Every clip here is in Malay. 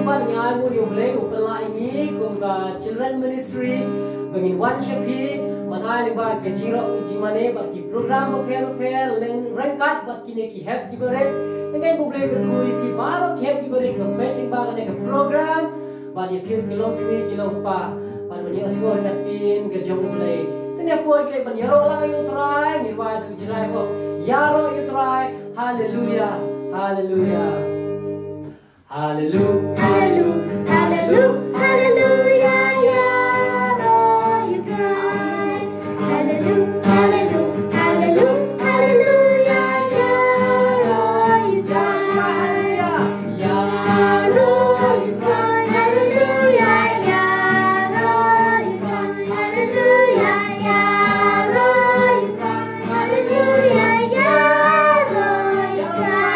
ban nyamu yung lay upala ini kum ka children ministry bangin one shapi manai ba ke jiro jimane ba ki program ba khel len rangkat ba kine ki help ki bare ngai bu lay kui ki baro help ki bare ko meeting ba ne ka program ba ni phir kilo pa ba ni asgor ka tin ke jom lay tanya po ke ban yaro lang yu try ni ba tu jirai ko yaro yu try hallelujah hallelujah Hallelujah, hallelujah, hallelujah, hallelujah, yeah, Lord, you cry. Hallelujah, hallelujah, hallelujah, hallelujah, yeah, Lord, you cry. Yeah, Lord, you cry. Hallelujah, yeah, Lord, you cry. Hallelujah, yeah, Lord, you cry. Hallelujah, yeah, Lord, you cry.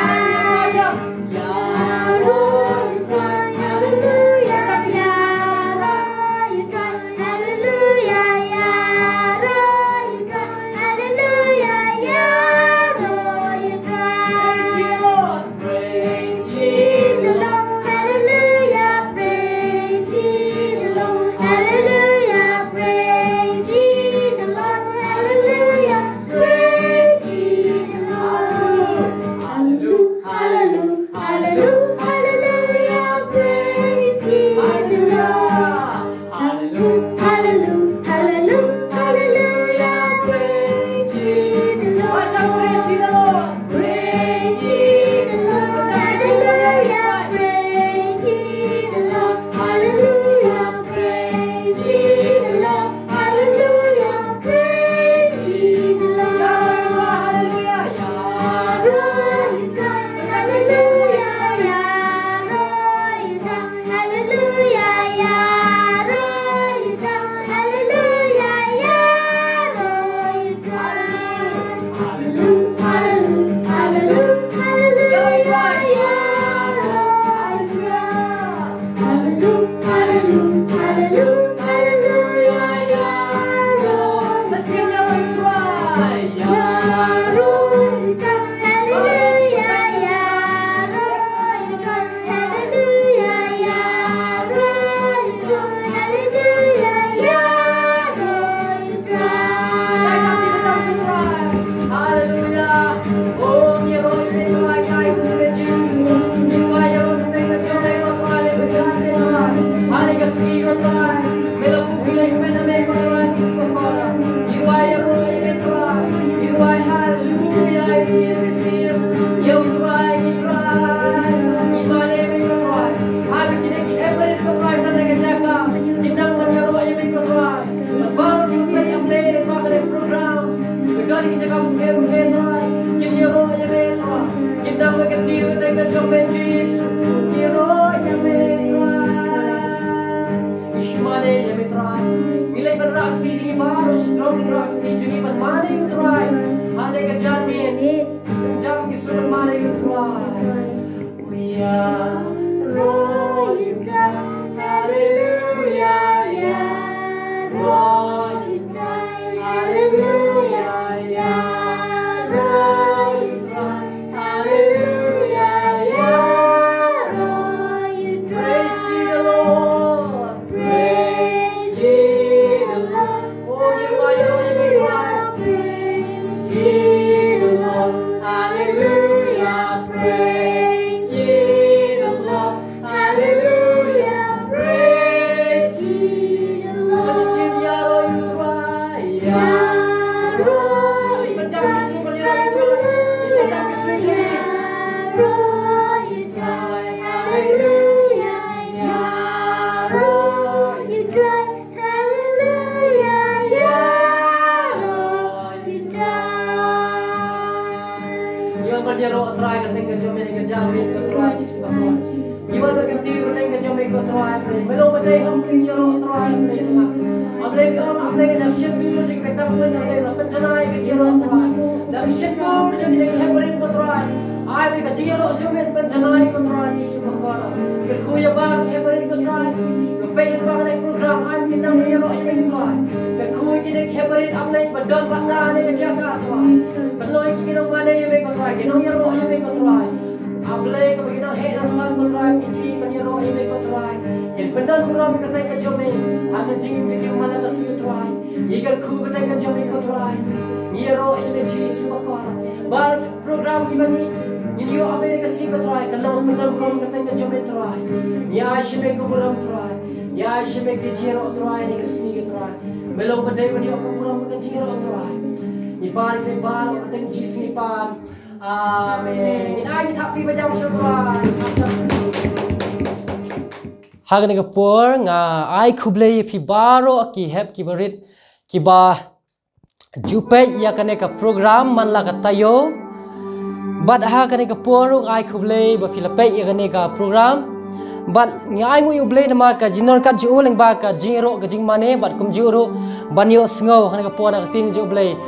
Ablay ka bagi nang head ang sang ko try pili panyero ime ko try. Yen pendan muram ka tay ka jome. Hanga jing jing mana ka su try. Igar khu ka tay ka jome ko try. Niero ime Jesus makara. Barat program imani. Niyo Amerika si ko try. Kalau pendan muram ka tay ka jome try. Ya shime ko muram try. Ya shime ke jero try ni ka sni ka try. Belong badai mani aku muram ka jero try. Ni par ni par ka tay Jesus ni par. Amen. Ai thap ti bajau syukur. Hagan ka por nga ai khublei phi baro ki hep ki barit ki ba jupe ya kane ka program man la ka tayo. But hagan ka por ai khublei ba filape ya kane ka program. But ngai ngu yublei nama ka jinor ka ju leng ba ka jingro ka jing mane but kum juro banyo sngo kane ka por na tin ju blei.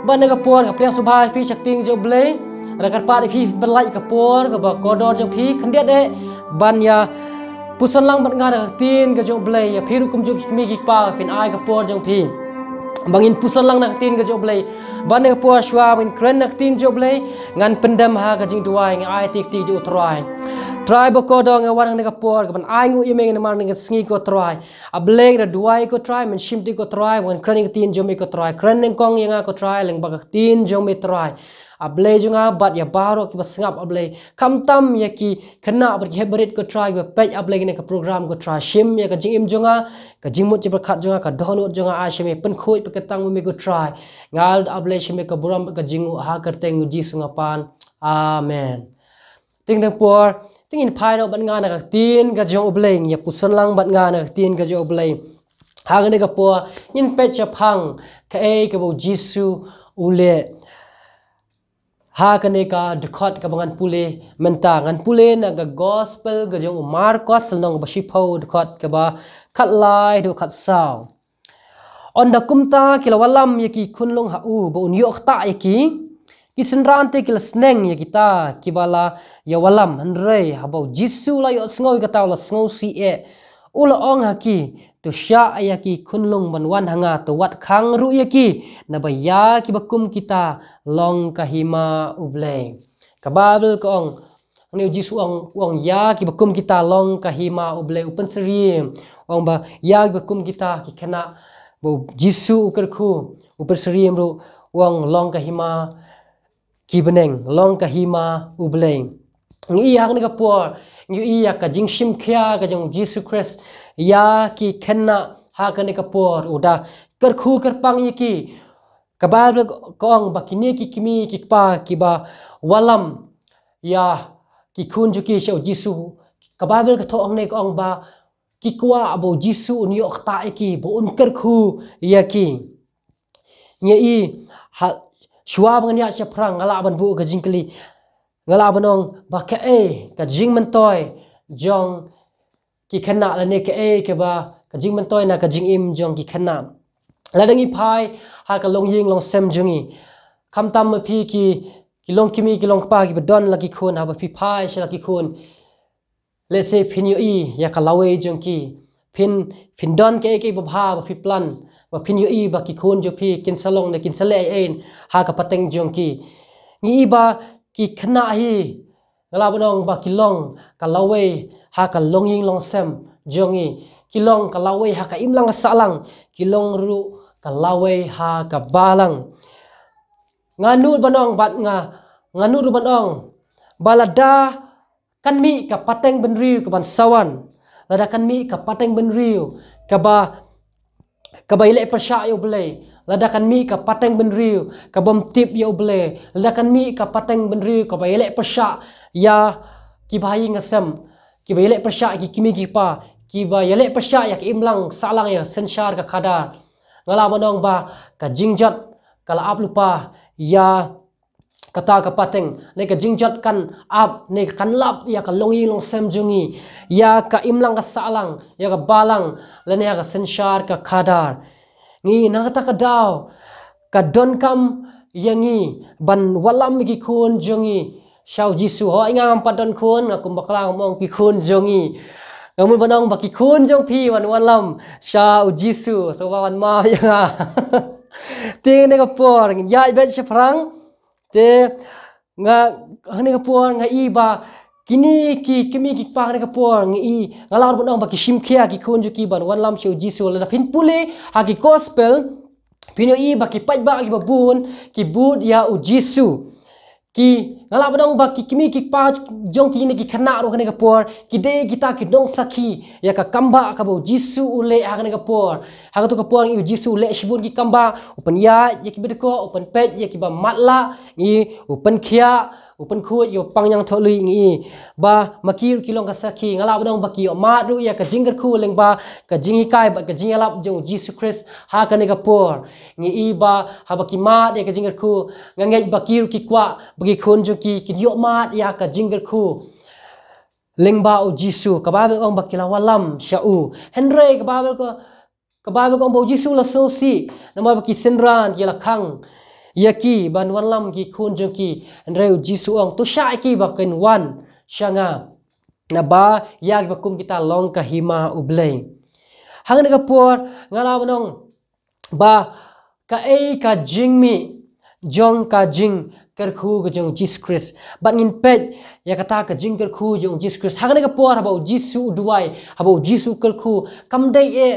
Ban ka por ka pleng subhai phi chakting ju blei. Rakat part phi belai ka por ka ba kodor jong phi khandiat de ban ya puson lang bat ngana tin ka jong blai ya phiru kum juk mi ki pa pin ai ka por jong phi bangin puson lang nak tin ka jong blai ban ka por shwa min kren nak tin jong blai ngan pendam ha ka jing tuai ngai ai tik tik ju trai try bo kodor nga wan ka por ka ban ai ngu yeme ngan mar ngan sngi ko try a blai da duai ko try men shim ti ko try wan kren ka tin jong mi ko try kren neng kong yang ko try leng ba ka tin jong mi try ablay junga bat ya baro ki basngap ablay kam tam ya ki kena ber hebrit ko try we page ablay ne ka program ko try shim ya ka jing im junga ka jingmut jiber khat junga ka donut junga a shime pen khoi pe ketang me ko try ngal ablay shime ka buram ka jingu ha kerteng ji sunga pan amen ting dang por ting in phai no ban nga na ka tin ka jong ablay ya pusan lang bat nga na ka tin ka jong ablay ha ga ne ka por in page phang ka e ka bo jisu ule ha kane ka dekot ka bangan pule menta ngan pule na ga gospel ga jong Marcos nong ba shipho dekot ka ba khat lai do khat saw on da kumta kilawalam yaki kunlong ha u ba un yok ta yaki kisenrante kil sneng yakita kibala yawalam hanre ha ba jisu la yo sngoy ka taw la sngow si e ula ong haki to sya ayaki kunlong banwan hanga to wat khang ru yaki na baya ki bakum kita long kahima ubleng ka babel ko ong ni jisu ong ya ki bakum kita long kahima ubleng upen serim ong ba ya ki bakum kita ki kena bo jisu ukerku uper serim ru ong long kahima ki beneng long kahima ubleng ngi hang ni ka por ngi ya ka jing shim khya ka jong jisu christ ya ki kena ha ka ni ka por uda ker khu ker pang yiki ka ba kong ba kini ki kimi ki pa ki ba walam ya ki khun ju ki shau jisu ka ba ka tho ang ne kong ba ki kwa abo jisu un yok ta ki bo un ker khu ya ki ngi i ha shwa bang nya cha prang ngala ban bu ka jing kli ngala banong ba ka e ka jing man toy jong ki khana la ne ka e ke ba ka jing man toy na ka jing im jong ki khana la dangi phai ha ka long ying long sem jungi kham tam ma phi ki long kimi ki long pa ki ba don la ki khun ha ba phi phai sha la ki khun le se phin yu i ya ka lawe jong ki phin don ke ba bha ba phi plan ba phin yu i ba ki khun jo phi kin salong ne kin sale ein ha ka pateng jong ki ngi ba ki khana hi ngala banong ba ki long ka lawe ha ka long ying long sem jongi kilong ka lawe ha ka imlang salang kilong ru ka lawe ha ka balang nganu banong bat nganu ru banong balada kan mi ka pateng benriu ka ban sawan lada kan mi ka pateng benriu ka ba ile persya yo blai lada kan mi ka pateng benriu ka bom tip yo blai lada kan mi ka pateng benriu ka ba ile persya ya ki bayi ngasem ki ba ile persya ki kimi ki pa ki ba ile persya ya ki imlang salang ya sensyar ka kadar ngala banong ba ka jingjat kala ap lupa ya kata ka pateng ne ka jingjat kan ap ne kan lap ya ka longi long sem jungi ya ka imlang ka salang ya ka balang lene ya ka sensyar ka kadar ngi na kata ka daw ka don kam yangi ban walam ki kun jungi shau jisu ho ingam padon kun aku baklang mong ki kun jungi ngamun banong baki kun jong pi wan lam shau jisu so wan ma ya te ne ka por ya bet se prang te nga hani ka por nga iba kini ki kimi ki pa ne ka por ngi ngalar bon ong ba ki shimkhia ki khun ju ki ban wan lam sheu jisu la phin pule ha ki gospel pino i ba ki pai ba ki babun ki bud ya u jisu ki ngala badong ba ki kimi ki pa jong ki ne ki khana ro khane ka por ki de kita ki dong sakhi ya ka kamba ka bo jisu ule ha khane ka por ha to ka por i jisu ule shibun ki kamba upan ya ki bedeko upan pet ya ki ba matla ngi upan khia upan khu yo pangyang tholi ngi ba makir kilong ka sakhi ngala badong ba ki ma ru ya ka jingar khu leng ba ka jingi kai ba ka jingalap jong jisu christ ha khane ka por ngi i ba ha ba ki ma de ka jingar khu ngangai ba ki ki kwa bagi khun jo ki yo mat ya ka jingar khu lengba o jisu ka ba ong ba kila walam shau henry ka ba ko bo jisu la so si nama ba ki senran ki la khang ya ki ban walam ki khun jo ki henry o jisu ong to sha ki ba ken wan shanga na ba ya ba kum kita long ka hima ublei hang ne ka por ngala banong ba ka ka jingmi jong ka jing kerkhu ke jong Jesus Christ bat ngin pet ya kata ka jing kerkhu jong Jesus Christ hang ne ka por haba jisu duai haba jisu kerkhu kam dai e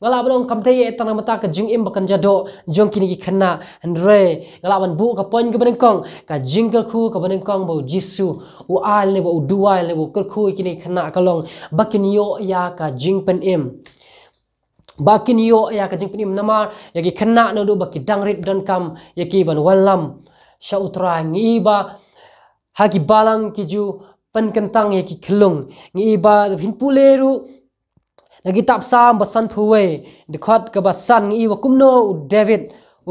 ngala banong kam dai e tanang mata ka jing im bakan jado jong kini ki khana andre ngala ban bu ka pon ka ban kong ka jing kerkhu ka ban kong bo jisu u al ne bo duai ne bo kerkhu kini khana ka long bakin yo ya ka jing pen im bakin yo ya ka jing pen im namar ya ki khana no do baki dangrit don kam ya ki ban walam sha utra ngi ba ha ki balang ki ju pen kentang ya ki khlung ngi ba hin puleru nagi tap sam ba san phuwe de khot ka ba san ngi wa kumno u david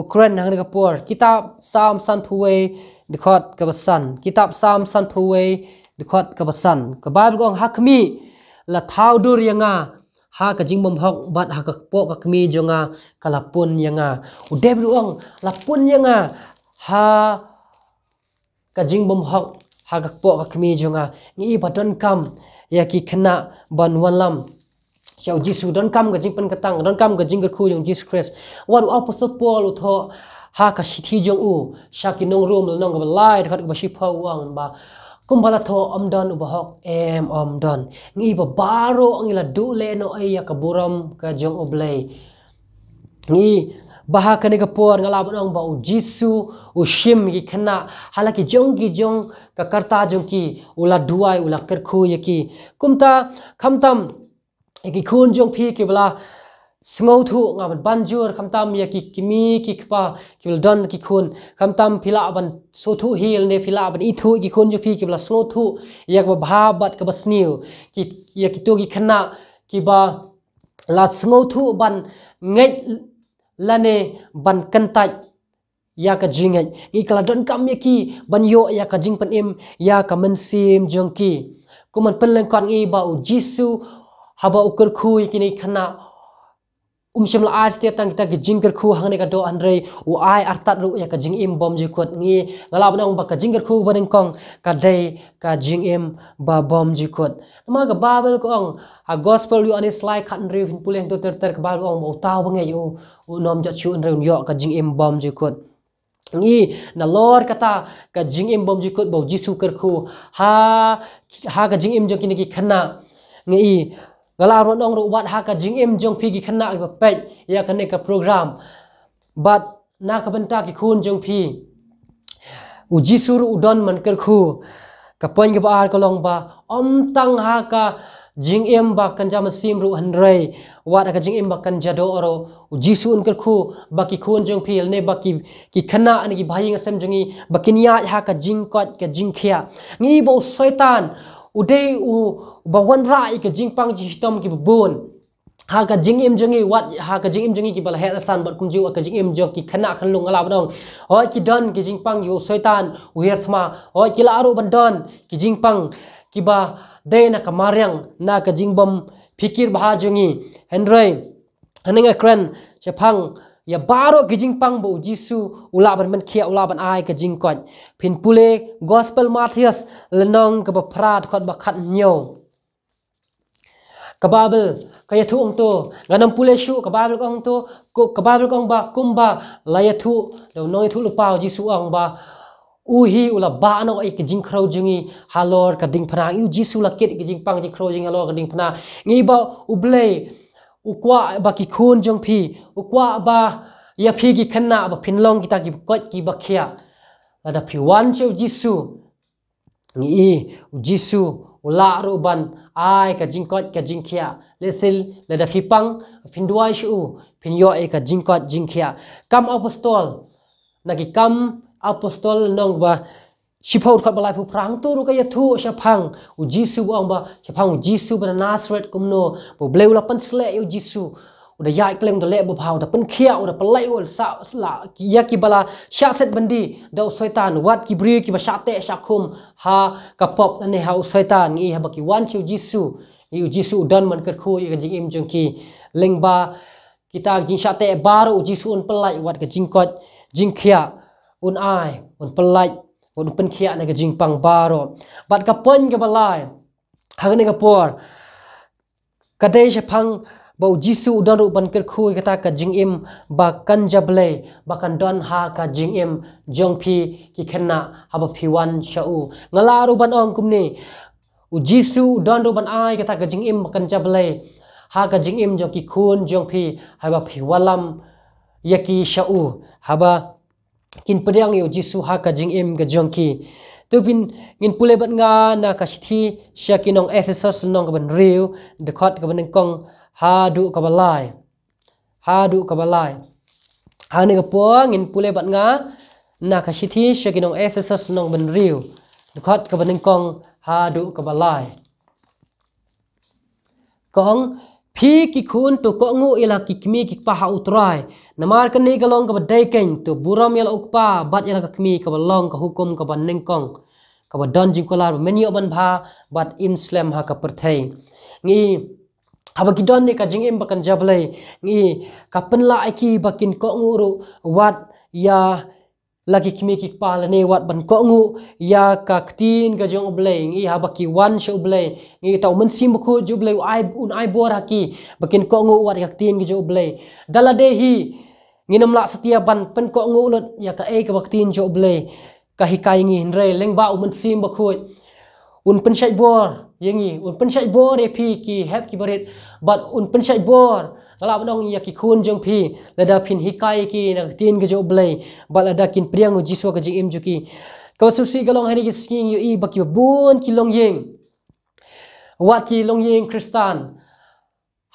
ukran hang ka por kitab sam san phuwe de khot ka ba san kitab sam san phuwe de khot ka ba san ka ba gong hakmi la thau dur yanga ha ka jingbom hok bat ha ka po ka kmi jonga kala pun yanga u david ong la pun yanga ha ka jingbom hok ha ka po ka kmi jonga ngi badon kam ya ki khana ban walam shau jisu don kam ga jingpan katang don kam ga jingar khu jong jesus christ what apostle paul utho ha ka shithi jong u shaki nong room nong ga lai khat ba shi phau ang ba kumbala tho amdon u ba hok amdon ngi ba baro angila du le no ai ya ka buram ka jong oblei ngi baha kane ka por ngala bang ba u jisu u shim ki khana halaki jong ka karta jong ki ula duai ula kerkhu yaki kumta khamtam eki khun jong phi ki bala sngo thu nga ban jur khamtam yaki kimi ki khpa ki bal don ki khun khamtam phila ban so thu hil ne phila ban i thu ki khun jong phi ki bala sngo thu yak ba bha bat ka basniu ki yaki to ki khana ki ba la sngo thu ban ngai lane ban kantai ya ka jingai i kala don kam yaki ban yo ya ka jing pan im ya ka mansim jongki kuman penleng kon ngi ba u jisu haba ukur khu kini khana shim la ars te tang kita ki jingker khu hangne ka do andre u ai artat ru ya ka jing im bom ji kot ngi ngala banang ba ka jingker khu baneng kong ka dei ka jing im ba bom ji kot ma ga babel ko ong a gospel yu ani slide khat re hin puleng to ter ka babel ong bo taw bangai u nom ja chu andre yo ka jing im bom ji kot ngi na lord kata ka jing im bom ji kot bo jisu ker khu ha ka jing im jo kini ki khana ngi ngala ron ong ru wat ha ka jing im jong phi ki khana ba pet ya ka ne ka program but na ka banta ki khun jong phi u jisu ru udon man ker khu ka pon ga ba ka long ba om tang ha ka jing im ba kan jam sim ru han rei wat ka jing im ba kan jado ro u jisu un ker khu ba ki khun jong phi ne ba ki khana ani ki bhai ngasem jongi ba kinya ha ka jing kot ka jing khia ngi bo shaitan udei u bawan rai ka jingpang ji hitom ki bun ha ka jing im jongi wat ha ka jing im jongi ki bal he san bat kum jiu ka jing im jok ki khana khan lung ala badong hoi ki don ki jingpang yu shaitan u her thma hoi ki la aru bandon ki jingpang ki ba de na ka maryang na ka jingbom fikir bha jongi henrei haninga kran chapang ya baro ki jingpang bo jisu ula ban man khia ula ban ai ka jingkot phin pule gospel matthias lenong ka ba prat khot ba khat nyo ka babel ka yathu ong to ganam pule shu ka babel ong to ka babel ong ba kumba la yathu do no yathu lu pau jisu ong ba uhi ula ba no ai ke jing khrau jingi halor ka ding phana yu jisu la ket ke jing pang jing khrau jing halor ka ding phana ngi ba ublei ukwa ba ki khun jong phi ukwa ba ya phi ki khanna ba phinlong kita ki kot ki ba khia ada phi wan cheu jisu ngi jisu ula ru ban ai ka jing kot ka jing khia lesil la da phi pang phin duai shu phin yo ai ka jing kot jing khia kam apostol nagi kam apostol nong ba shipau khat balai phu prang tu ru ka ya thu shapang u jisu ong ba shapang u jisu ba nasret kumno bo bleu la pan sle u jisu uda yai kleng da le bo phau da pan khia uda palai ul sa la ya ki bala sha set bandi da shaitan wat ki bri ki ba sha te sha khum ha ka pop ne ha shaitan i ha ba ki wan chu jisu u jisu dan man ker khu ka jing im jong ki leng ba kita jing sha te baru jisu un palai wat ka jing kot jing khia un ai un palai un pen khia na ka jing pang baro bat ka pon ka balai hang ne ka por ka dei she phang bo jisu dan ru ban ker khui kata ka jing im ba kan jable ba kan don ha ka jing im jong phi ki khenna ha ba phi wan shau ngala ru ban ong kumni u jisu dan ru ban ai kata ka jing im kan jable ha ka jing im jong ki khun jong phi ha ba phi walam yaki shau ha ba kin pediang yo jisu ha ka jing im ga jongki tupin ngin pule bat nga na ka sithi shakinong Ephesus nong ka ban riu de khot ka ban kong ha du ka balai ha ne ka po ngin pule bat nga na ka sithi shakinong Ephesus nong ban riu de khot ka ban kong ha du ka balai kong phi ki khun to ko ngu ila ki kmi ki pa ha utrai namar kan ni galong ka badai ken to buram yal ukpa bat yal ka kmi ka balong ka hukum ka ban ningkong ka badon jing kolar menyo ban bha bat im slam ha ka perthai ngi haba ki don ni ka jing im bakan jablai ngi ka penla ki bakin ko ngu ru wat ya lagi kimi ki pa la ne wat ban ko ngu ya ka tin ka jong oblei ngi ha baki wan sho oblei ngi taw men sim khu ju oblei ai bor haki bakin ko ngu wat ka tin ki jo oblei dala de hi ngi nam la setia ban pen ko ngu lot ya ka e ka bak tin jo oblei ka hi kai ngi hre leng ba men sim ba khu un pen shai bor yengi un pen shai bor e phi ki hep ki barit but un pen shai bor kala banong ya ki khun jong phi lada phin hikai ki na tin ge jo blai bal ada kin priang u jisu ka jing im ju ki ka su si galong hani ki sking yu i baki bun ki long yeng wat ki long yeng kristan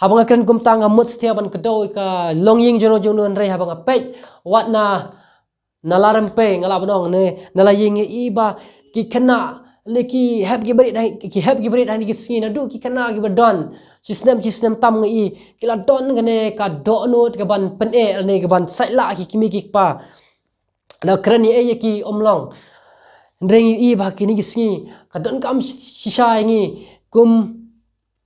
habang kan kum tang amut setia ban kedoi ka long yeng jono jono rei habang pet wat na nalaram pe ngala banong ne nala yeng i ba ki khana leki hab ki bari ki hab ki bari hani ki skin adu ki khana ki badon sistem tam ngi kila don ngane ka do not ka ban pen e ne ka ban sai la ki kimi ki pa na krani e ki omlong reng i ba ki ni sngi ka don kam shisha ngi kum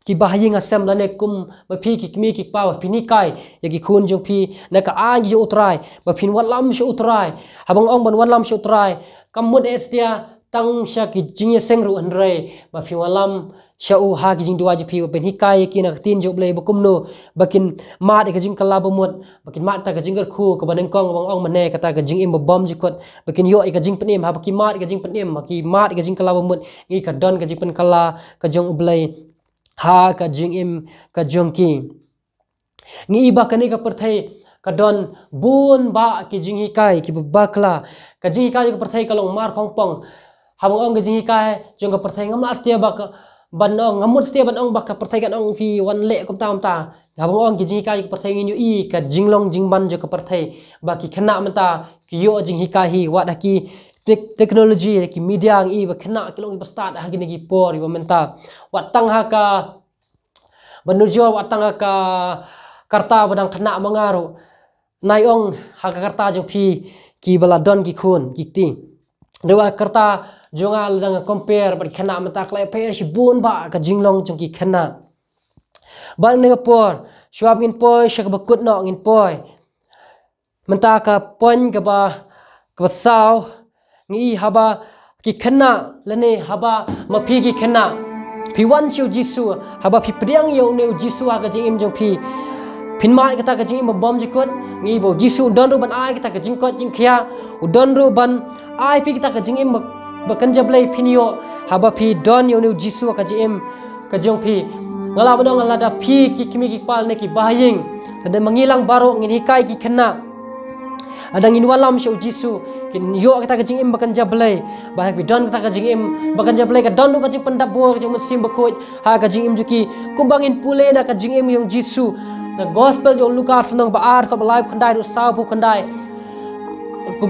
ki bahaying asem la ne kum ba phi ki kimi ki pa phi ni kai ya ki khun jong phi na ka a ji utrai ba phin wat lam shu utrai habang ong ban wat lam shu utrai kam mud estia tang sha ki jing seng ru an re ba phi walam shau ha ki jing duwa ji phi ben hikai ki na tin job le bakum no bakin ma de ka jing kala bomot bakin ma ta ka jing khu ka baneng kong bang ong mane ka ta ka jing im bom ji kot bakin yo ka jing penem ha baki ma ka jing penem ki ma ka jing kala bomot ngi ka don ka jing pen kala ka jong ublai ha ka jing im ka jong ki ngi ba ka ni ka perthai ka don bun ba ki jing hikai ki ba kala ka jing hikai ka perthai kalong mar khong pong habang ong ka jing hikai jong ka perthai ngam astia ba ka ban ong ngamut setiap ban ong baka perthai kan ong pi wan le kom ta ngabang ong ki jing hikai ka perthai ngi i ka jinglong jingban jo ka perthai baki khana mata ki yo jing hikai hi wat ki teknologi ki media ngi ba khana ki long start ha ki por ba menta wat tang ha ka banujo wat tang ha ka karta badang khana mangaru nai ong ha ka karta jo pi ki bala don ki khun ki ti dewa karta jongal dang compare bar khana mata klai pair shi bun ba ka jinglong chung ki khana ban ne por shwab ngin poi shak ba kut no ngin poi menta ka pon ka ba ka saw ngi haba ki khana lane haba ma phi ki khana phi wan chu jisu haba phi priang yo ne jisu ka jing im jong phi phin mai ka jing im bom ji kut ngi bo jisu don ru ban ai ka jing kot jing khia u don ru ban ai pi kita ka jing im bakan jablai pinyo haba pi don yo nu jisu ka jim ka jong pi ngala badong ngala da pi ki kimi ki pal ne ki bahing ada mengilang baro ngin hikai ki kena ada ngin walam syau jisu kin yo kita ka jing im bakan jablai bahak pi don kita ka jing im bakan jablai ka don ka jing pendabur ka jing musim bakoj ha ka jing im juki kumbangin pule na ka jing im yung jisu na gospel yo Lukas nang baar ka live khandai ru sau pu khandai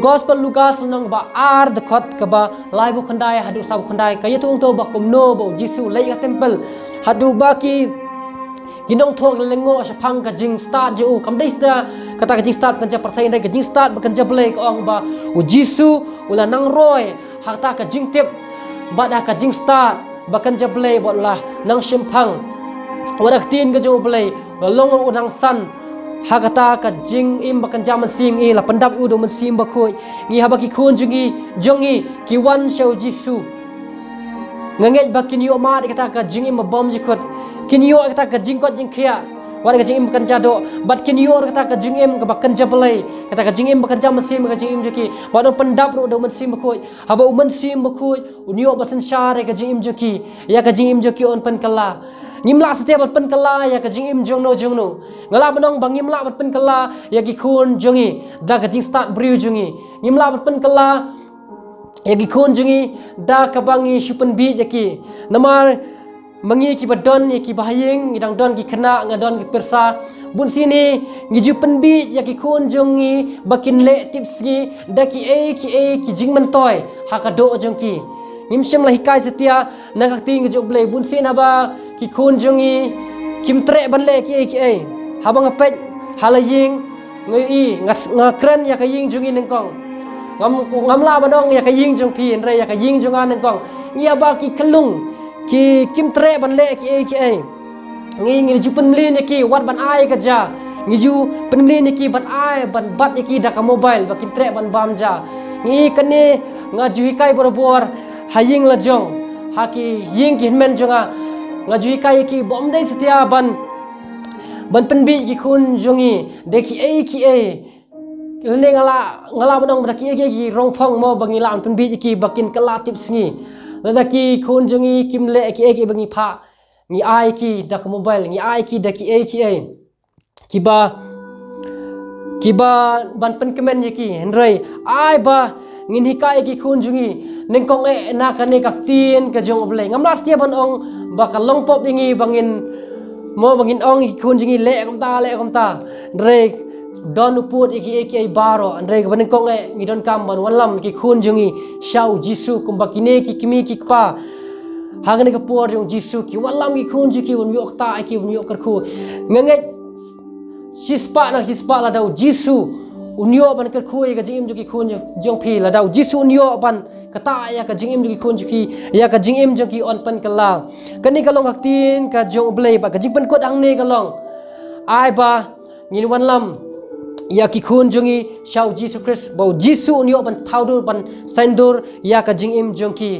gospel Lukas nang ba ar the khot ka ba live bu khandai hadu sau khandai ka yetung to ba kumno bo jisu lai ka temple hadu ba ki ginong thok lengo sa phang ka jing start jo kam dei sta kata ka jing start kan ja parthai dai ka jing start ba kan ja blai ka ong ba u jisu ula nang roi hakta ka jing tip ba da ka jing start ba kan ja blai bo la nang shim phang wadak tin ka jo blai long udang san hakata ka jing im bakan jaman sim i la pandap u do man sim ba khoi ngi haba ki khun jungi jongi ki wan shau jisu nganget bakin yo ma kata ka jing im bom jikot kin yo kata ka jing kot jing khia wa ka jing im bakan jado bat kin yo kata ka jing im ka bakan jablai kata ka jing im bakan jaman sim ka jing im jiki ba do pandap ro do man sim ba khoi haba u man sim ba khoi u yo basan share ka jing im jiki ya ka jing im jiki on pan kala ngimla setiap pen kala ya ka jing im jongno ngala benong bang ngimla pen kala ya ki khun jongi da ka jing start briu jongi ngimla pen kala ya ki khun jongi da ka bangi supen bi jaki namar mangi ki badon ya ki bahaying ngidang don ki kena ngadon ki persa bun sini ngiju pen bi ya ki khun jongi bakin le tips ngi da ki ki jing mentoy hakado jongki nimshim lah hikai setia nak ting ngejok blai bun sin haba ki khun jongi kim tre ban le ki haba ngapet halaying ngui ngakren ya ka ying jongi nengkong ngamla badong ya ka ying jong pi re ya ka ying jongan nengkong ngia ba ki kelung ki kim tre ban le ki ngi jupen mlin ki wat ban ai ka ja ngiju penmlin ki ban ai ban bat ki da ka mobile ba kim tre ban bam ja ngi kane ngaju hikai borobor haying la jong haki ying ki men jonga ngajui kai ki bom dei setia ban penbi ki khun jongi deki lene ngala bonong daki ki rong phong mo bangi lam penbi ki bakin kala tips ngi ladaki khun jongi kim le ki bangi pha ngi ai ki dak mobile ngi ai ki daki kiba ban pen kemen ki henrei ai ba ngin hikai ki khun jongi nengkong na ka ne ka tin ka jong oblei ngamla stia ban ong bakal long pop ingi bangin ong khun jingi le kom ta dre don uput iki baro andre ban kong ngi don kam ban walam ki khun jingi shau jisu kum bakine ki kimi ki pa hagane ka por jong jisu ki walam ki khun ji ki un yok ta ki un yok kar khu nganget sispa la dau jisu unyo ban ka khu ka jing im ki khun jong phi la dau jisu unyo ban kata ya ka jing im ki khun ki ya ka jing im ki on pan kala kani kalong haktin ka jong blei ba ka jing pan kot ang ne kalong ai ba ngin wan lam ya ki khun jongi shau jisu christ bo jisu unyo ban thaudur ban sandur ya ka jing im ki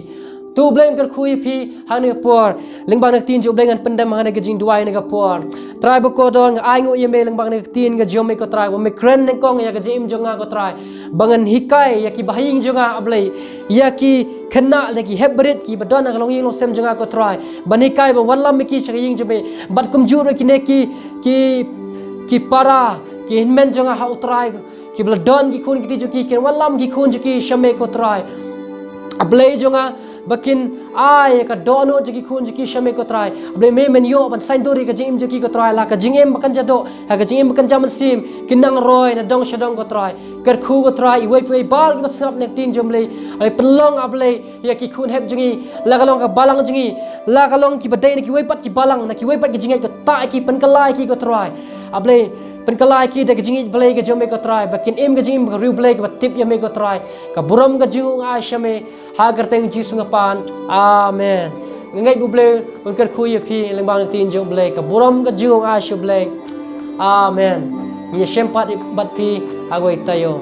tu blame kar khui phi hane por lengbang nak tin jo blame ngan pendam hane ka jing duai ne ka por try bo ko don ai ngo yeme lengbang nak tin ga jom me ko try bo me kren ne kong ya ka jim jonga ko try bangan hikai ya ki bahing jonga ablai ya ki kena lagi hebrit ki badon ak long ying long sem jonga ko try ban hikai bo wallam me ki shaying jome bat kum jur ki ne ki para ki hinmen jonga ha utrai ki bladon ki khun ki jo ki wallam ki khun jo ki shame ko try ablai jonga bakin ai ka dono jiki khun jiki shame ko try able me men yo ban sain dori ka jim jiki ko try la ka jingem bakan jado ha ka jingem bakan jaman sim kinang roy na dong shadong ko try kar khu ko try wei wei bar ki basap nek tin jomle ai pelong able ya ki khun heb jingi la ka long ka balang jingi la ka long ki badai ni ki wei pat ki balang na ki wei pat ki jingai ko ta ki pen kalai ki ko try able pen kalai ki de jingi blai ka jome ko try bakin em ka jingim ka riu blai ka tip ya me ko try ka buram ka jingu a shame ha karte jisu ngapan amen ngai bu blai un kar khu ye phi lengbang tin jong blai ka buram ka jingu a shu blai amen ye shem pat bat phi agoi tayo